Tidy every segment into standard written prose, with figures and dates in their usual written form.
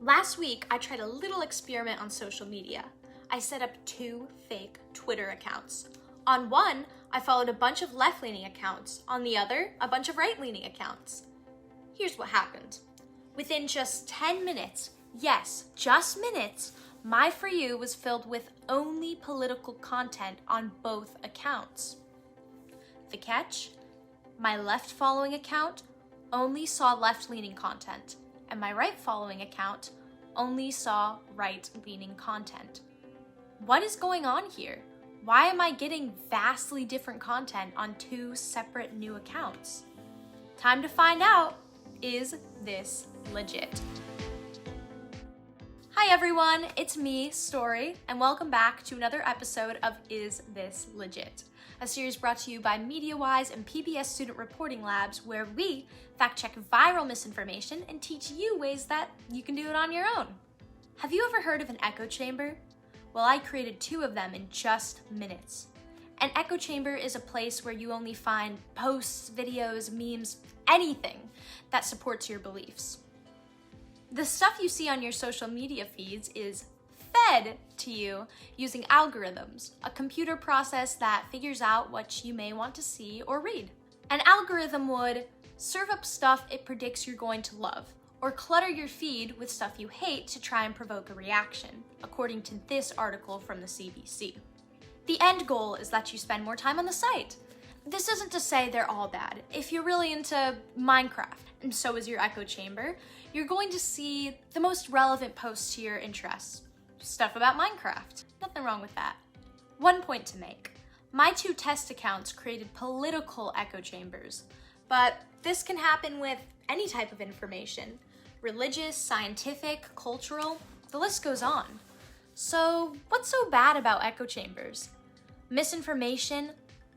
Last week, I tried a little experiment on social media. I set up 2 fake Twitter accounts. On one, I followed a bunch of left-leaning accounts. On the other, a bunch of right-leaning accounts. Here's what happened. Within just 10 minutes, yes, just minutes, my For You was filled with only political content on both accounts. The catch? My left-following account only saw left-leaning content, and my right-following account only saw right-leaning content. What is going on here? Why am I getting vastly different content on 2 separate new accounts? Time to find out, is this legit? Hi everyone, it's me, Story, and welcome back to another episode of Is This Legit? A series brought to you by MediaWise and PBS Student Reporting Labs, where we fact-check viral misinformation and teach you ways that you can do it on your own. Have you ever heard of an echo chamber? Well, I created 2 of them in just minutes. An echo chamber is a place where you only find posts, videos, memes, anything that supports your beliefs. The stuff you see on your social media feeds is fed to you using algorithms, a computer process that figures out what you may want to see or read. An algorithm would serve up stuff it predicts you're going to love, or clutter your feed with stuff you hate to try and provoke a reaction, according to this article from the CBC. The end goal is that you spend more time on the site. This isn't to say they're all bad. If you're really into Minecraft, and so is your echo chamber, you're going to see the most relevant posts to your interests. Stuff about Minecraft. Nothing wrong with that. One point to make. My 2 test accounts created political echo chambers, but this can happen with any type of information. Religious, scientific, cultural, the list goes on. So what's so bad about echo chambers? Misinformation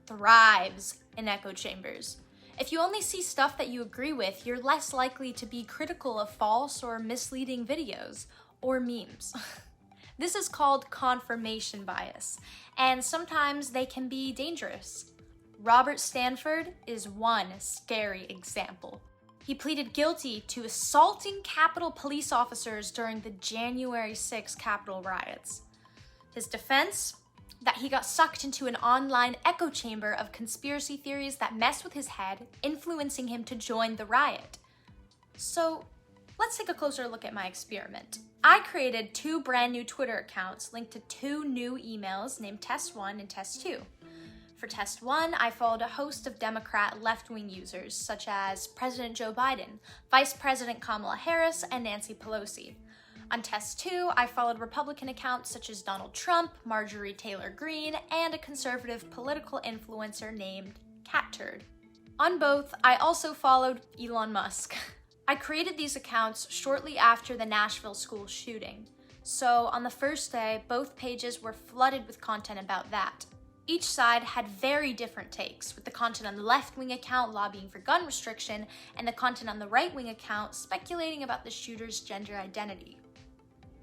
thrives in echo chambers. If you only see stuff that you agree with, you're less likely to be critical of false or misleading videos or memes. This is called confirmation bias, and sometimes they can be dangerous. Robert Stanford is one scary example. He pleaded guilty to assaulting Capitol police officers during the January 6 Capitol riots. His defense? That he got sucked into an online echo chamber of conspiracy theories that messed with his head, influencing him to join the riot. So, let's take a closer look at my experiment. I created 2 brand new Twitter accounts linked to 2 new emails named Test 1 and Test 2. For Test 1, I followed a host of Democrat left-wing users, such as President Joe Biden, Vice President Kamala Harris, and Nancy Pelosi. On Test 2, I followed Republican accounts such as Donald Trump, Marjorie Taylor Greene, and a conservative political influencer named CatTurd. On both, I also followed Elon Musk. I created these accounts shortly after the Nashville school shooting. So on the first day, both pages were flooded with content about that. Each side had very different takes, with the content on the left-wing account lobbying for gun restriction and the content on the right-wing account speculating about the shooter's gender identity.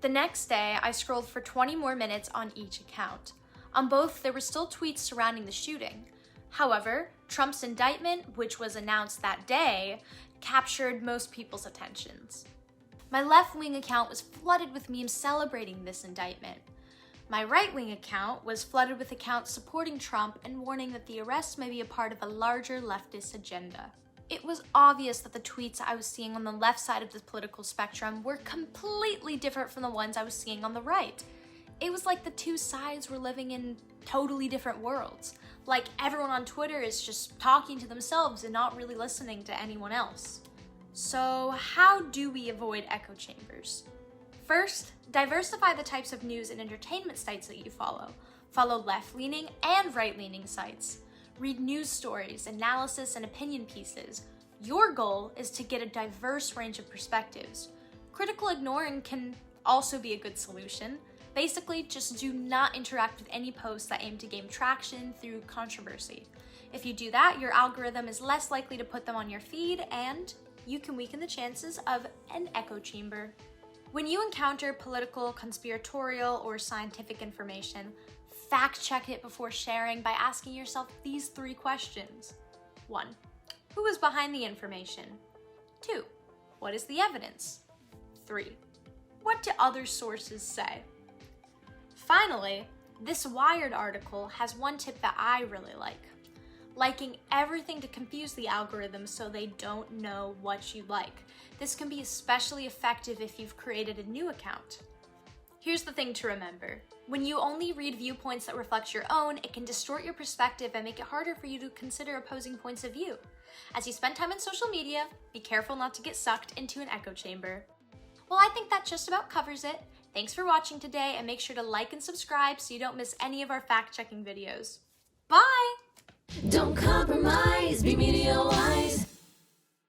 The next day, I scrolled for 20 more minutes on each account. On both, there were still tweets surrounding the shooting. However, Trump's indictment, which was announced that day, captured most people's attentions. My left-wing account was flooded with memes celebrating this indictment. My right-wing account was flooded with accounts supporting Trump and warning that the arrest may be a part of a larger leftist agenda. It was obvious that the tweets I was seeing on the left side of the political spectrum were completely different from the ones I was seeing on the right. It was like the 2 sides were living in totally different worlds. Like everyone on Twitter is just talking to themselves and not really listening to anyone else. So how do we avoid echo chambers? First, diversify the types of news and entertainment sites that you follow. Follow left-leaning and right-leaning sites. Read news stories, analysis, and opinion pieces. Your goal is to get a diverse range of perspectives. Critical ignoring can also be a good solution. Basically, just do not interact with any posts that aim to gain traction through controversy. If you do that, your algorithm is less likely to put them on your feed, and you can weaken the chances of an echo chamber. When you encounter political, conspiratorial, or scientific information, fact-check it before sharing by asking yourself these 3 questions. 1. Who is behind the information? 2. What is the evidence? 3. What do other sources say? Finally, this Wired article has one tip that I really like. Liking everything to confuse the algorithm so they don't know what you like. This can be especially effective if you've created a new account. Here's the thing to remember. When you only read viewpoints that reflect your own, it can distort your perspective and make it harder for you to consider opposing points of view. As you spend time on social media, be careful not to get sucked into an echo chamber. Well, I think that just about covers it. Thanks for watching today, and make sure to like and subscribe so you don't miss any of our fact-checking videos. Bye! Don't compromise, be media wise.